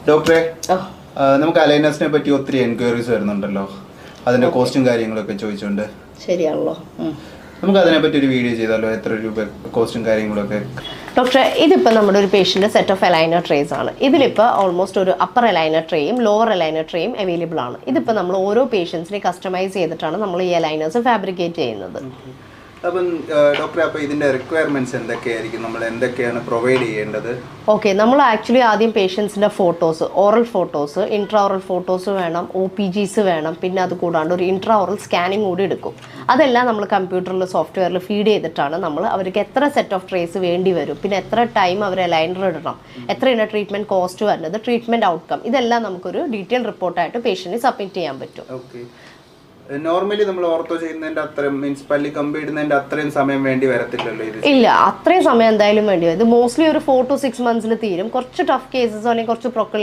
ഡോക്ടറെ, നമുക്ക് അലൈനേഴ്സിനെ പറ്റി ഒത്തിരി എൻക്വയറീസ് വരുന്നുണ്ടല്ലോ, അതിന്റെ കോസ്റ്റും കാര്യങ്ങളൊക്കെ ചോദിച്ചുകൊണ്ട്. ശരിയാണല്ലോ, നമുക്ക് അതിനെപ്പറ്റി ഒരു വീഡിയോ ചെയ്താലോ? എത്ര രൂപ കോസ്റ്റും കാര്യങ്ങളൊക്കെ? ഡോക്ടറെ, ഇതിപ്പോൾ നമ്മുടെ ഒരു പേഷ്യൻ്റെ സെറ്റ് ഓഫ് അലൈനർ ട്രേസ് ആണ്. ഇതിലിപ്പോൾ ഓൾമോസ്റ്റ് ഒരു അപ്പർ അലൈനർ ട്രേയും ലോവർ അലൈനർ ട്രേയും അവൈലബിൾ ആണ്. ഇതിപ്പോൾ നമ്മൾ ഓരോ പേഷ്യൻസിനെ കസ്റ്റമൈസ് ചെയ്തിട്ടാണ് നമ്മൾ ഈ അലൈനേഴ്സ് ഫാബ്രിക്കേറ്റ് ചെയ്യുന്നത്. അപ്പം ഡോക്ടറെ, അപ്പോൾ ഇതിൻ്റെ റിക്വയർമെൻറ്റ്സ് എന്തൊക്കെയായിരിക്കും? നമ്മൾ എന്തൊക്കെയാണ് പ്രൊവൈഡ് ചെയ്യേണ്ടത്? ഓക്കെ, നമ്മൾ ആക്ച്വലി ആദ്യം പേഷ്യൻസിൻ്റെ photos, oral photos, intra oral photos വേണം, OPGs വേണം, പിന്നെ അത് കൂടാണ്ട് ഒരു ഇൻട്രാ ഓറൽ സ്കാനിങ് കൂടി എടുക്കും. അതെല്ലാം നമ്മൾ കമ്പ്യൂട്ടറിൽ സോഫ്റ്റ്വെയറിൽ ഫീഡ് ചെയ്തിട്ടാണ് നമ്മൾ അവർക്ക് എത്ര സെറ്റ് ഓഫ് ട്രേസ് വേണ്ടി വരും, പിന്നെ എത്ര ടൈം അവർ ലൈനർ ഇടണം, എത്രയാണ് ട്രീറ്റ്മെൻറ്റ് കോസ്റ്റ് വരുന്നത്, ട്രീറ്റ്മെൻറ്റ് ഔട്ട്കം, ഇതെല്ലാം നമുക്കൊരു ഡീറ്റെയിൽ റിപ്പോർട്ടായിട്ട് പേഷ്യൻറ്റിന് സബ്മിറ്റ് ചെയ്യാൻ പറ്റും. ഓക്കെ. നോർമലി നമ്മൾ ഓർത്തോ ചെയ്യുന്നതിന്റെ അത്രയും, മീൻസ് പല്ലി കമ്പ് ഇടുന്നതിന്റെ അത്രയും സമയം വേണ്ടി വരത്തില്ലല്ലോ ഇത്? ഇല്ല, അത്രയും സമയം എന്തായാലും വേണ്ടി വരും. ഇത് മോസ്റ്റ്ലി ഒരു 4 to 6 months തീരും. കുറച്ച് ടഫ് കേസസ് അല്ലെങ്കിൽ കുറച്ച്